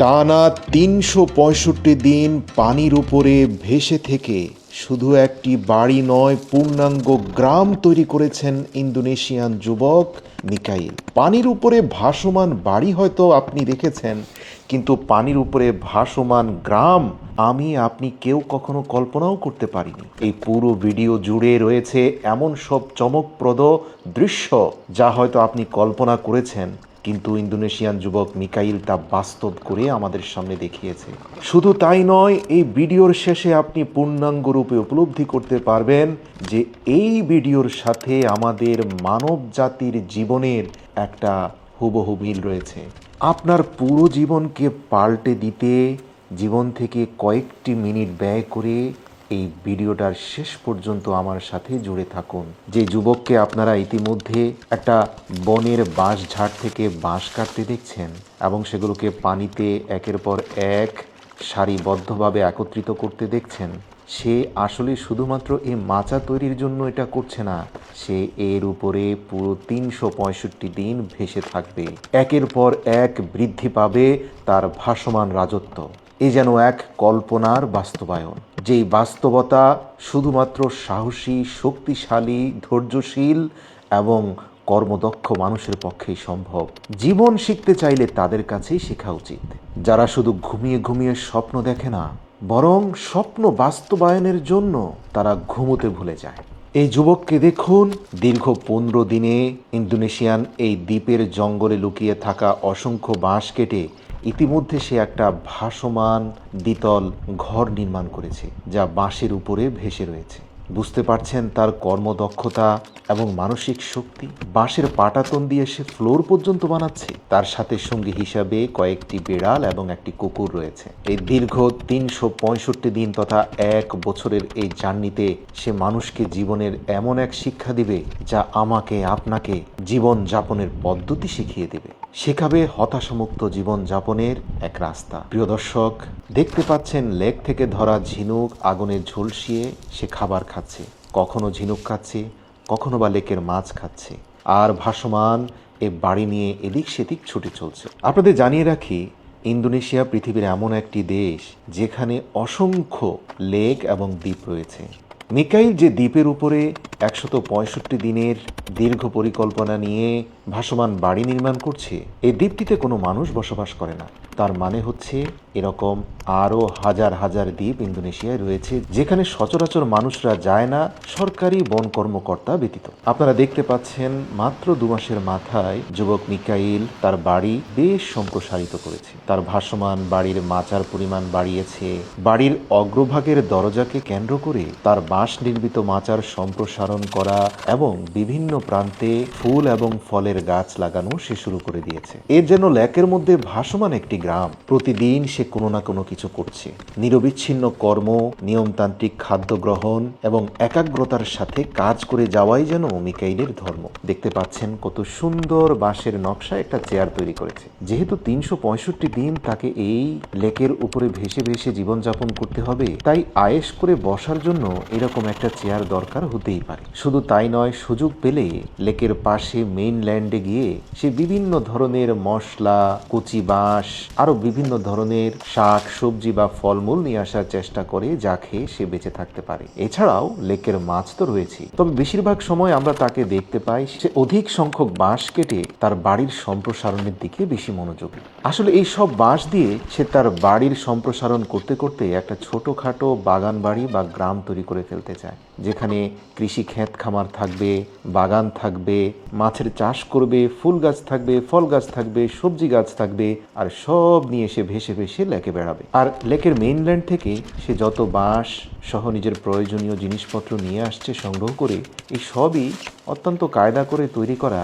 টানা ৩৬৫ দিন পানির উপরে ভেসে থেকে শুধু একটি বাড়ি নয়, পূর্ণাঙ্গ গ্রাম তৈরি করেছেন ইন্দোনেশিয়ান যুবক মিকাইল। পানির উপরে ভাসমান বাড়ি হয়তো আপনি দেখেছেন, কিন্তু পানির উপরে ভাসমান গ্রাম আপনি কেউ কখনো কল্পনাও করতে পারিনি। এই পুরো ভিডিও জুড়ে রয়েছে এমন সব চমকপ্রদ দৃশ্য যা হয়তো আপনি কল্পনা করেছেন, কিন্তু ইন্দোনেশিয়ান যুবক মিকাইল তা বাস্তব করে আমাদের সামনে দেখিয়েছে। শুধু তাই নয়, এই ভিডিওর শেষে আপনি পূর্ণাঙ্গ রূপে উপলব্ধি করতে পারবেন যে এই ভিডিওর সাথে আমাদের মানব জাতির জীবনের একটা হুবহু মিল রয়েছে। আপনার পুরো জীবনকে পাল্টে দিতে জীবন থেকে কয়েকটি মিনিট ব্যয় করে এই ভিডিওটার শেষ পর্যন্ত আমার সাথে জুড়ে থাকুন। যে যুবককে আপনারা ইতিমধ্যে একটা বনের বাঁশঝাড় থেকে বাঁশ কাটতে দেখছেন এবং সেগুলোকে পানিতে একের পর এক সারিবদ্ধভাবে একত্রিত করতে দেখছেন, সে আসলে শুধুমাত্র এই মাচা তৈরির জন্য এটা করছে না, সে এর উপরে পুরো ৩৬৫ দিন ভেসে থাকবে। একের পর এক বৃদ্ধি পাবে তার ভাসমান রাজত্ব। এ যেন এক কল্পনার বাস্তবায়ন, যেই বাস্তবতা শুধুমাত্র সাহসী, শক্তিশালী, ধৈর্যশীল এবং কর্মদক্ষ মানুষের পক্ষেই সম্ভব। জীবন শিখতে চাইলে তাদের কাছেই শেখা উচিত, যারা শুধু ঘুমিয়ে ঘুমিয়ে স্বপ্ন দেখে না, বরং স্বপ্ন বাস্তবায়নের জন্য তারা ঘুমোতে ভুলে যায়। এই যুবককে দেখুন, দীর্ঘ ১৫ দিনে ইন্দোনেশিয়ান এই দ্বীপের জঙ্গলে লুকিয়ে থাকা অসংখ্য বাঁশ কেটে ইতিমধ্যে সে একটা ভাসমান দ্বিতল ঘর নির্মাণ করেছে, যা বাঁশের উপরে ভেসে রয়েছে। বুঝতে পারছেন তার কর্মদক্ষতা এবং মানসিক শক্তি। বাঁশের পাটাতন দিয়ে সে ফ্লোর পর্যন্ত বানাচ্ছে। তার সাথে সঙ্গী হিসাবে কয়েকটি বিড়াল এবং একটি কুকুর রয়েছে। এই দীর্ঘ ৩৬৫ দিন তথা ১ বছরের এই জার্নিতে সে মানুষকে জীবনের এমন এক শিক্ষা দিবে যা আমাকে আপনাকে জীবন যাপনের পদ্ধতি শিখিয়ে দেবে, শেখাবে হতাশামুক্ত জীবন যাপনের এক রাস্তা। প্রিয় দর্শক, দেখতে পাচ্ছেন লেক থেকে ধরা ঝিনুক আগুনে ঝলসিয়ে সে খাবার খাচ্ছে। কখনো ঝিনুক খাচ্ছে, কখনো বা লেকের মাছ খাচ্ছে, আর ভাসমান এ বাড়ি নিয়ে এদিক সেদিক ছুটে চলছে। আপনাদের জানিয়ে রাখি, ইন্দোনেশিয়া পৃথিবীর এমন একটি দেশ যেখানে অসংখ্য লেক এবং দ্বীপ রয়েছে। মিকাইল যে দ্বীপের উপরে ১৬৫ দিনের দীর্ঘ পরিকল্পনা নিয়ে ভাসমান বাড়ি নির্মাণ করছে, এই দ্বীপটিতে কোনো মানুষ বসবাস করে না। তার মানে হচ্ছে এরকম আরও হাজার হাজার দ্বীপ ইন্দোনেশিয়ায় রয়েছে যেখানে সচরাচর মানুষরা যায় না, সরকারি বন কর্মকর্তা ব্যতীত। আপনারা দেখতে পাচ্ছেন মাত্র ২ মাসের মাথায় যুবক মিকাইল তার বাড়ি বেশ সম্প্রসারিত করেছে। তার ভাসমান বাড়ির মাচার পরিমাণ বাড়িয়েছে। বাড়ির অগ্রভাগের দরজাকে কেন্দ্র করে তার বাঁশ নির্মিত মাচার সম্প্রসারণ করা এবং বিভিন্ন প্রান্তে ফুল এবং ফলের গাছ লাগানো সে শুরু করে দিয়েছে। এর যেন লেকের মধ্যে ভাসমান একটি গ্রাম। প্রতিদিন সে কোনো না কোনো কিছু করছে। নিরবিচ্ছিন্ন কর্ম, নিয়মতান্ত্রিক খাদ্য গ্রহণ এবং একাগ্রতার সাথে কাজ করে যাওয়াই যেন মিকাইলের ধর্ম। দেখতে পাচ্ছেন কত সুন্দর বাঁশের নকশা একটা চেয়ার তৈরি করেছে। যেহেতু ৩৬৫ দিন তাকে এই লেকের উপরে ভেসে ভেসে জীবনযাপন করতে হবে, তাই আয়েশ করে বসার জন্য এরকম একটা চেয়ার দরকার হতেই পারে। শুধু তাই নয়, সুযোগ পেলে লেকের পাশে মেইনল্যান্ডে গিয়ে সে বিভিন্ন ধরনের মশলা, কচি বাঁশ, আরো বিভিন্ন ধরনের শাক, সবজি বা ফলমূল নিয়ে আসার চেষ্টা করে, যা খেয়ে সে বেঁচে থাকতে পারে। এছাড়াও লেকের মাছ তো রয়েছে, তবে বেশিরভাগ সময় আমরা তাকে দেখতে পাই সে অধিক সংখ্যক বাঁশ কেটে তার বাড়ির সম্প্রসারণের দিকে বেশি মনোযোগী। আসলে এই সব বাঁশ দিয়ে সে তার বাড়ির সম্প্রসারণ করতে করতে একটা ছোটখাটো বাগান বাড়ি বা গ্রাম তৈরি করে ফেলতে চায়, যেখানে কৃষি ক্ষেত খামার থাকবে, বাগান থাকবে, মাছের চাষ করবে, ফুল গাছ থাকবে, ফল গাছ থাকবে, সবজি গাছ থাকবে, আর সব নিয়ে সে ভেসে ভেসে লেকে বেড়াবে। আর লেকের মেইনল্যান্ড থেকে সে যত বাঁশ সহ নিজের প্রয়োজনীয় জিনিসপত্র নিয়ে আসছে সংগ্রহ করে, এই সবই অত্যন্ত কায়দা করে তৈরি করা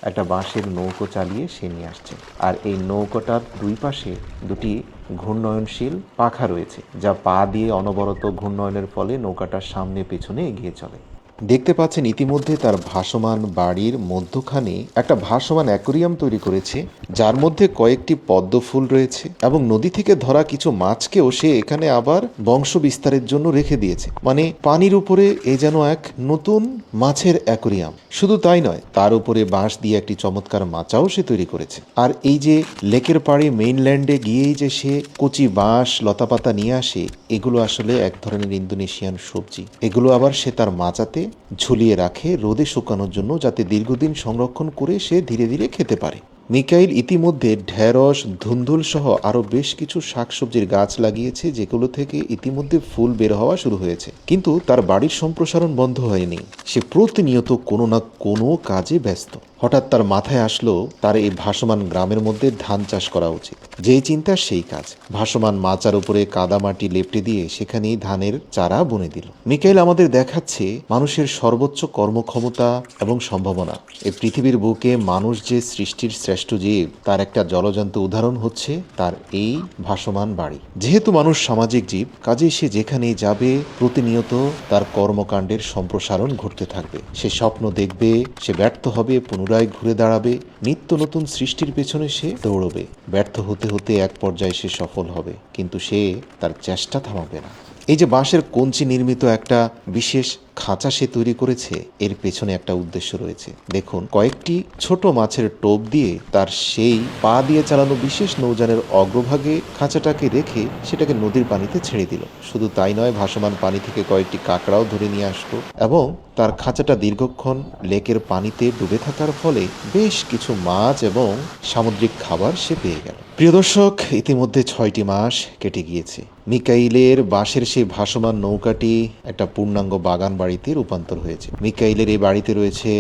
একটা বাঁশের নৌকো চালিয়ে সে নিয়ে আসছে। আর এই নৌকোটার দুই পাশে দুটি ঘূর্ণয়নশীল পাখা রয়েছে, যা পা দিয়ে অনবরত ঘূর্ণয়নের ফলে নৌকাটার সামনে পেছনে এগিয়ে চলে। দেখতে পাচ্ছেন ইতিমধ্যে তার ভাসমান বাড়ির মধ্যখানে একটা ভাসমান অ্যাকোরিয়াম তৈরি করেছে, যার মধ্যে কয়েকটি পদ্ম ফুল রয়েছে এবং নদী থেকে ধরা কিছু মাছকেও সে এখানে আবার বংশ বিস্তারের জন্য রেখে দিয়েছে। মানে পানির উপরে এ যেন এক নতুন মাছের অ্যাকোরিয়াম। শুধু তাই নয়, তার উপরে বাঁশ দিয়ে একটি চমৎকার মাচাও সে তৈরি করেছে। আর এই যে লেকের পাড়ে মেইনল্যান্ডে গিয়েই যে সে কচি বাঁশ লতাপাতা নিয়ে আসে, এগুলো আসলে এক ধরনের ইন্দোনেশিয়ান সবজি। এগুলো আবার সে তার মাচাতে ঝুলিয়ে রাখে রোদে শুকানোর জন্য, যাতে দীর্ঘদিন সংরক্ষণ করে সে ধীরে ধীরে খেতে পারে। মিকাইল ইতিমধ্যে ঢেঁড়স, ধুন্দুল সহ আরও বেশ কিছু শাকসবজির গাছ লাগিয়েছে, যেগুলো থেকে ইতিমধ্যে ফুল বের হওয়া শুরু হয়েছে। কিন্তু তার বাড়ির সম্প্রসারণ বন্ধ হয়নি। সে প্রতিনিয়ত কোনো না কোনো কাজে ব্যস্ত। হঠাৎ তার মাথায় আসলো তার এই ভাসমান গ্রামের মধ্যে ধান চাষ করা উচিত। যেই চিন্তা সেই কাজ। ভাসমান মাচার উপরে কাদামাটি লেপটে দিয়ে সেখানেই ধানের চারা বুনে দিল। মিকাইল আমাদের দেখাচ্ছে মানুষের সর্বোচ্চ কর্মক্ষমতা এবং সম্ভাবনা। এই পৃথিবীর বুকে মানুষ যে সৃষ্টির শ্রেষ্ঠ জীব, তার একটা জ্বলজ্যান্ত উদাহরণ হচ্ছে তার এই ভাসমান বাড়ি। যেহেতু মানুষ সামাজিক জীব, কাজেই সে যেখানেই যাবে প্রতিনিয়ত তার কর্মকাণ্ডের সম্প্রসারণ ঘটতে থাকবে। সে স্বপ্ন দেখবে, সে ব্যর্থ হবে, পুনরায় ঘুরে দাঁড়াবে, নিত্য নতুন সৃষ্টির পেছনে সে দৌড়বে। ব্যর্থ হতে হতে এক পর্যায়ে সে সফল হবে, কিন্তু সে তার চেষ্টা থামাবে না। এই যে বাঁশের কঞ্চি নির্মিত একটা বিশেষ খাঁচা সে তৈরি করেছে, এর পেছনে একটা উদ্দেশ্য রয়েছে। দেখুন, কয়েকটি ছোট মাছের টোপ দিয়ে তার সেই পা দিয়ে চালানো বিশেষ নৌযানের অগ্রভাগে খাঁচাটাকে রেখে সেটাকে নদীর পানিতে ছেড়ে দিল। শুধু তাই নয়, ভাসমান পানি থেকে কয়েকটি কাঁকড়াও ধরে নিয়ে আসলো এবং তার খাঁচাটা দীর্ঘক্ষণ লেকের পানিতে ডুবে থাকার ফলে বেশ কিছু মাছ এবং সামুদ্রিক খাবার সে পেয়ে গেল। প্রিয় দর্শক, ইতিমধ্যে 6টি মাস কেটে গিয়েছে। মিকাইলের বাঁশের সেই ভাসমান নৌকাটি একটা পূর্ণাঙ্গ বাগান বাড়িতে রূপান্তর হয়েছে। মিকাইলের এই বাড়িতে রয়েছে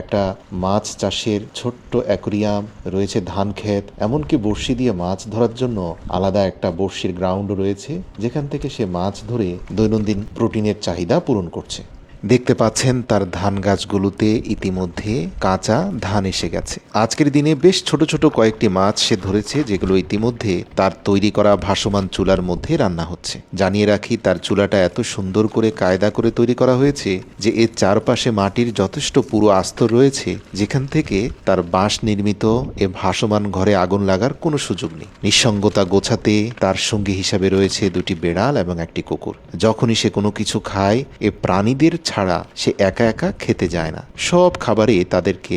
একটা মাছ চাষের ছোট্ট অ্যাকোরিয়াম, রয়েছে ধান ক্ষেত, এমনকি বড়শি দিয়ে মাছ ধরার জন্য আলাদা একটা বড়শির গ্রাউন্ড রয়েছে, যেখান থেকে সে মাছ ধরে দৈনন্দিন প্রোটিনের চাহিদা পূরণ করছে। দেখতে পাচ্ছেন তার ধান গাছগুলোতে ইতিমধ্যে কাঁচা ধান এসে গেছে। আজকের দিনে বেশ ছোট ছোট কয়েকটি মাছ সে ধরেছে, যেগুলো ইতিমধ্যে তার তৈরি করা ভাসমান চুলার মধ্যে রান্না হচ্ছে। জানিয়ে রাখি, তার চুলাটা এত সুন্দর করে কায়দা করে তৈরি করা হয়েছে যে এর চারপাশে মাটির যথেষ্ট পুরো আস্তর রয়েছে, যেখান থেকে তার বাঁশ নির্মিত এ ভাসমান ঘরে আগুন লাগার কোনো সুযোগ নেই। নিঃসঙ্গতা গোছাতে তার সঙ্গী হিসাবে রয়েছে 2টি বেড়াল এবং একটি কুকুর। যখনই সে কোনো কিছু খায়, এ প্রাণীদের ছাড়া সে একা একা খেতে যায় না, সব খাবারে তাদেরকে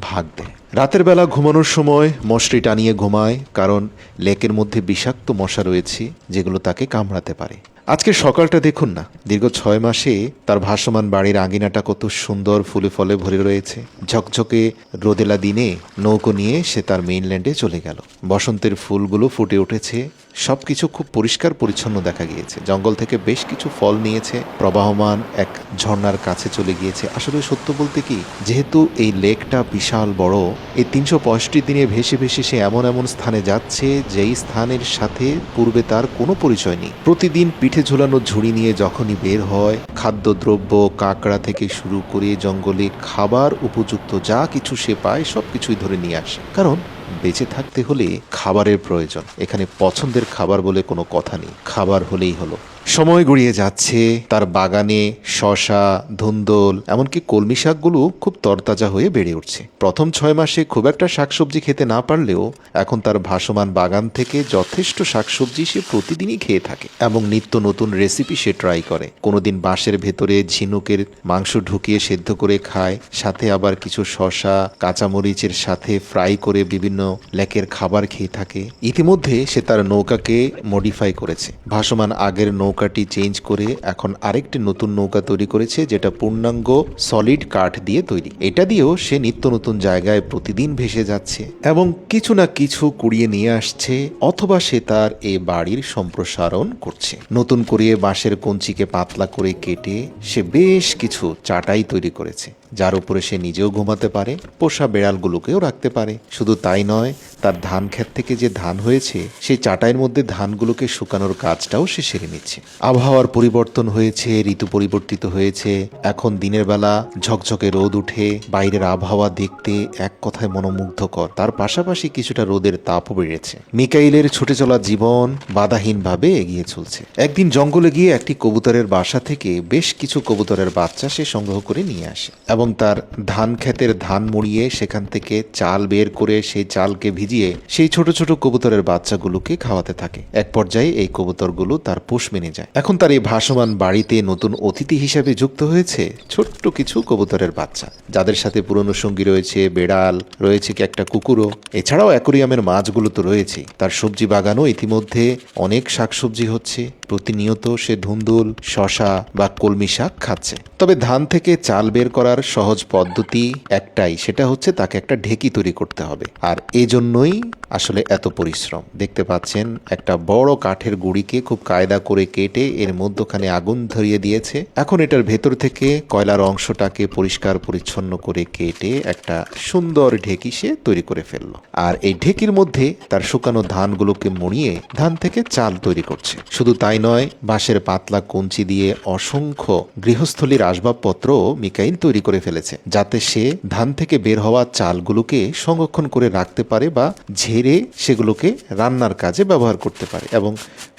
ভাগ দেয়। রাতের বেলা ঘুমানোর সময় মশারি টানিয়ে ঘুমায়, কারণ লেকের মধ্যে বিষাক্ত মশা রয়েছে যেগুলো তাকে কামড়াতে পারে। আজকে সকালটা দেখুন না, দীর্ঘ 6 মাসে তার ভাসমান বাড়ির আঙিনাটা কত সুন্দর ফুলে ফলে ভরে রয়েছে। ঝকঝকে রোদেলা দিনে নৌকো নিয়ে সে তার মেইনল্যান্ডে চলে গেল। বসন্তের ফুলগুলো ফুটে উঠেছে, সবকিছু খুব পরিষ্কার পরিচ্ছন্ন দেখা গিয়েছে। জঙ্গল থেকে বেশ কিছু ফল নিয়েছে, প্রবাহমান এক ঝর্ণার কাছে চলে গিয়েছে। আসলে সত্য বলতে কি, যেহেতু এই লেকটা বিশাল বড়, এই 365 দিনে ভেসে ভেসে সে এমন এমন স্থানে যাচ্ছে যেই স্থানের সাথে পূর্বে তার কোনো পরিচয় নেই। প্রতিদিন পিঠে ঝোলানো ঝুড়ি নিয়ে যখনই বের হয়, খাদ্যদ্রব্য কাঁকড়া থেকে শুরু করে জঙ্গলে খাবার উপযুক্ত যা কিছু সে পায় সবকিছুই ধরে নিয়ে আসে, কারণ বেঁচে থাকতে হলে খাবারের প্রয়োজন। এখানে পছন্দের খাবার বলে কোনো কথা নেই, খাবার হলেই হলো। সময় গড়িয়ে যাচ্ছে, তার বাগানে শসা, ধুন্দল, এমনকি কলমি শাকগুলো খুব তরতাজা হয়ে বেড়ে উঠছে। প্রথম 6 মাসে খুব একটা শাকসবজি খেতে না পারলেও এখন তার ভাসমান বাগান থেকে যথেষ্ট শাকসবজি সে প্রতিদিনই খেয়ে থাকে এবং নিত্য নতুন রেসিপি সে ট্রাই করে। কোনোদিন বাঁশের ভেতরে ঝিনুকের মাংস ঢুকিয়ে সেদ্ধ করে খায়, সাথে আবার কিছু শসা কাঁচামরিচের সাথে ফ্রাই করে বিভিন্ন লেকের খাবার খেয়ে থাকে। ইতিমধ্যে সে তার নৌকাকে মডিফাই করেছে। ভাসমান আগের নৌকাটি চেঞ্জ করে এখন আরেকটি নতুন নৌকা তৈরি করেছে, যেটা পূর্ণাঙ্গ সলিড কাঠ দিয়ে তৈরি। এটা দিয়েও সে নিত্য নতুন জায়গায় প্রতিদিন ভেসে যাচ্ছে এবং কিছু না কিছু কুড়িয়ে নিয়ে আসছে, অথবা সে তার এই বাড়ির সম্প্রসারণ করছে। নতুন করে বাঁশের কঞ্চিকে পাতলা করে কেটে সে বেশ কিছু চাটাই তৈরি করেছে। যার উপরে সে নিজেও ঘুমাতে পারে, পোষা বেড়ালগুলোকেও রাখতে পারে। শুধু তাই নয়, তার ধান ক্ষেত থেকে যে ধান হয়েছে সেই চাটাইয়ের মধ্যে ধানগুলোকে শুকানোর কাজটাও সে সেরে নিচ্ছে। আবহাওয়ার পরিবর্তন হয়েছে, ঋতু পরিবর্তিত হয়েছে। এখন দিনের বেলা ঝকঝকে রোদ উঠে, বাইরের আবহাওয়া দেখতে এক কথায় মনোমুগ্ধকর। তার পাশাপাশি কিছুটা রোদের তাপও বেড়েছে। মিকাইলের ছুটে চলা জীবন বাধাহীনভাবে এগিয়ে চলছে। একদিন জঙ্গলে গিয়ে একটি কবুতরের বাসা থেকে বেশ কিছু কবুতরের বাচ্চা সে সংগ্রহ করে নিয়ে আসে এবং তার ধান ক্ষেতের ধান মুড়িয়ে সেখান থেকে চাল বের করে সেই চালকে ভিজিয়ে সেই ছোট ছোট কবুতরের বাচ্চাগুলোকে খাওয়াতে থাকে। এক পর্যায়ে এই কবুতরগুলো তার পোষ মেনে যায়। এখন তার এই ভাসমান বাড়িতে নতুন অতিথি হিসাবে যুক্ত হয়েছে ছোট্ট কিছু কবুতরের বাচ্চা, যাদের সাথে পুরনো সঙ্গী রয়েছে বেড়াল, রয়েছে কি একটা কুকুরও। এছাড়াও অ্যাকোরিয়ামের মাছগুলো তো রয়েছেই। তার সবজি বাগানও ইতিমধ্যে অনেক শাকসবজি হচ্ছে। প্রতিনিয়ত সে ধুন্দুল, শশা বা কলমি শাক খাচ্ছে। তবে ধান থেকে চাল বের করার সহজ পদ্ধতি একটাই, সেটা হচ্ছে তাকে একটা ঢেকি তৈরি করতে হবে। আর এজন্যই আসলে এত পরিশ্রম। দেখতে পাচ্ছেন একটা বড় কাঠের গুঁড়িকে খুব কায়দা করে কেটে এর মধ্যখানে আগুন ধরিয়ে দিয়েছে। এখন এটার ভেতর থেকে কয়লার অংশটাকে পরিষ্কার পরিচ্ছন্ন করে কেটে একটা সুন্দর ঢেকি সে তৈরি করে ফেললো। আর এই ঢেকির মধ্যে তার শুকানো ধানগুলোকে মুড়িয়ে ধান থেকে চাল তৈরি করছে। শুধু তাই নয়, বাঁশের পাতলা কঞ্চি দিয়ে অসংখ্য গৃহস্থলীর আসবাবপত্র মিকাইল তৈরি করে ফেলেছে, যাতে সে ধান থেকে বের হওয়া চালগুলোকে সংরক্ষণ করে রাখতে পারে বা ঝেড়ে সেগুলোকে রান্নার কাজে ব্যবহার করতে পারে। এবং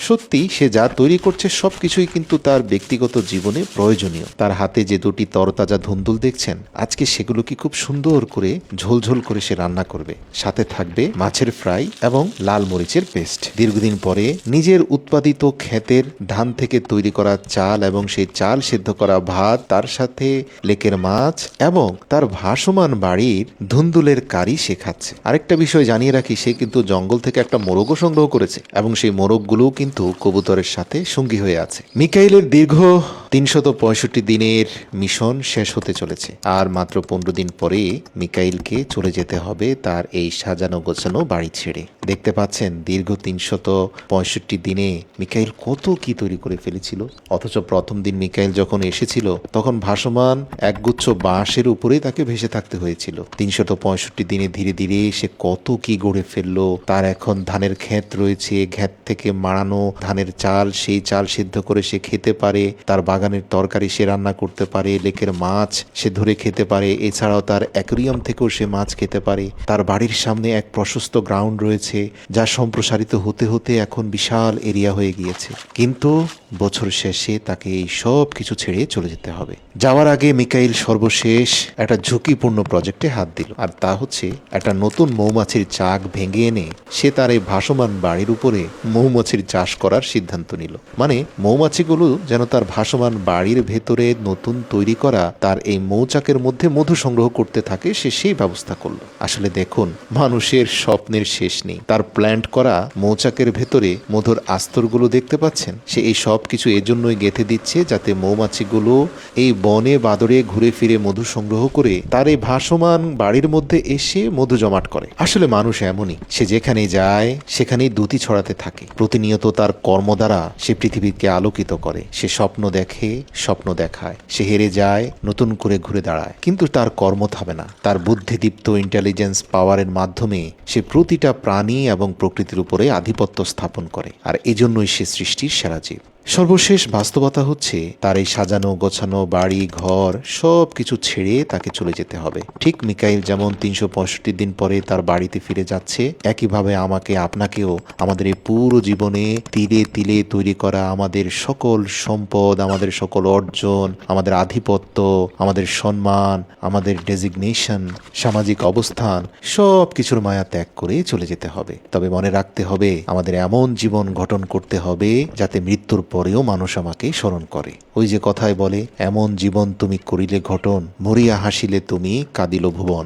সত্যি সে যা তৈরি করছে সবকিছুই কিন্তু তার ব্যক্তিগত জীবনে প্রয়োজনীয়। তার হাতে যে দুটি তরতাজা ধুন্দুল দেখছেন, আজকে সেগুলোকে খুব সুন্দর করে ঝোলঝোল করে সে রান্না করবে। সাথে থাকবে মাছের ফ্রাই এবং লাল মরিচের পেস্ট। দীর্ঘদিন পরে নিজের উৎপাদিত ক্ষেতের ধান থেকে তৈরি করা চাল এবং সেই চাল সিদ্ধ করা ভাত, তার সাথে লেকের মাছ এবং তার ভাসমান বাড়ির ধুন্দুলের কারি সে খাচ্ছে। আরেকটা বিষয় জানিয়ে রাখি, সে কিন্তু জঙ্গল থেকে একটা মোরগও সংগ্রহ করেছে এবং সেই মোরগগুলোও কিন্তু কবুতরের সাথে সঙ্গী হয়ে আছে। মিকাইলের দীর্ঘ 365 দিনের মিশন শেষ হতে চলেছে। আর মাত্র 15 দিন পরে মিকাইলকে চলে যেতে হবে তার এই সাজানো গোছানো বাড়ি ছেড়ে। দেখতে পাচ্ছেন দীর্ঘ 365 দিনে মিকাইল কত কি তৈরি করে ফেলেছিল। অথচ প্রথম দিন মিকাইল যখন এসেছিল তখন ভাসমান একগুচ্ছ বাঁশের উপরেই তাকে ভেসে থাকতে হয়েছিল। 365 দিনে ধীরে ধীরে সে কত কি গড়ে ফেললো। তার এখন ধানের ক্ষেত রয়েছে, ক্ষেত থেকে মাড়ানো ধানের চাল, সেই চাল সিদ্ধ করে সে খেতে পারে। তার বাগানের তরকারি সে রান্না করতে পারে, লেকের মাছ সে ধরে খেতে পারে। এছাড়াও তার অ্যাকোরিয়াম থেকেও সে মাছ খেতে পারে। তার বাড়ির সামনে এক প্রশস্ত গ্রাউন্ড রয়েছে, যা সম্প্রসারিত হতে হতে এখন বিশাল এরিয়া হয়ে গিয়েছে। কিন্তু বছর শেষে তাকে এই সব কিছু ছেড়ে চলে যেতে হবে। যাওয়ার আগে মিকাইল সর্বশেষ একটা ঝুঁকিপূর্ণ প্রজেক্টে হাত দিল, আর তা হচ্ছে একটা নতুন মৌমাছির চাক ভেঙে এনে সে তার এই ভাসমান বাড়ির উপরে মৌমাছির চাষ করার সিদ্ধান্ত নিল। মানে মৌমাছিগুলো যেন তার ভাসমান বাড়ির ভেতরে নতুন তৈরি করা তার এই মৌচাকের মধ্যে মধু সংগ্রহ করতে থাকে, সে সেই ব্যবস্থা করলো। আসলে দেখুন, মানুষের স্বপ্নের শেষ নেই। তার প্ল্যান্ট করা মৌচাকের ভেতরে মধুর আস্তরগুলো দেখতে পাচ্ছেন, সে এই সব কিছু এজন্যই গেঁথে দিচ্ছে যাতে মৌমাছিগুলো এই বনে বাদরে ঘুরে ফিরে মধু সংগ্রহ করে তার এই ভাসমান বাড়ির মধ্যে এসে মধু জমাট করে। আসলে মানুষ এমনই, সে যেখানে যায় সেখানেই দ্যুতি ছড়াতে থাকে। প্রতিনিয়ত তার কর্ম দ্বারা সে পৃথিবীকে আলোকিত করে। সে স্বপ্ন দেখে, স্বপ্ন দেখায়, সে হেরে যায়, নতুন করে ঘুরে দাঁড়ায়। কিন্তু তার কর্ম থামে না। তার বুদ্ধিদীপ্ত ইন্টেলিজেন্স পাওয়ারের মাধ্যমে সে প্রতিটা প্রাণী এবং প্রকৃতির উপরে আধিপত্য স্থাপন করে। আর এজন্যই সে সৃষ্টির সেরা জীব। সর্বশেষ বাস্তবতা হচ্ছে তার এই সাজানো গোছানো বাড়ি ঘর সব কিছু ছেড়ে তাকে চলে যেতে হবে। ঠিক মিকাইল যেমন 365 দিন পরে তার বাড়িতে ফিরে যাচ্ছে, একইভাবে আমাকে আপনাকেও আমাদের এই পুরো জীবনে তিলে তিলে তৈরি করা আমাদের সকল সম্পদ, আমাদের সকল অর্জন, আমাদের আধিপত্য, আমাদের সম্মান, আমাদের ডেজিগনেশন, সামাজিক অবস্থান সব কিছুর মায়া ত্যাগ করে চলে যেতে হবে। তবে মনে রাখতে হবে, আমাদের এমন জীবন গঠন করতে হবে যাতে মৃত্যুর পরেও মানুষ আমাকে স্মরণ করে। ওই যে কথায় বলে, এমন জীবন তুমি করিলে ঘটন, মরিয়া হাসিলে তুমি কাঁদিল ভুবন।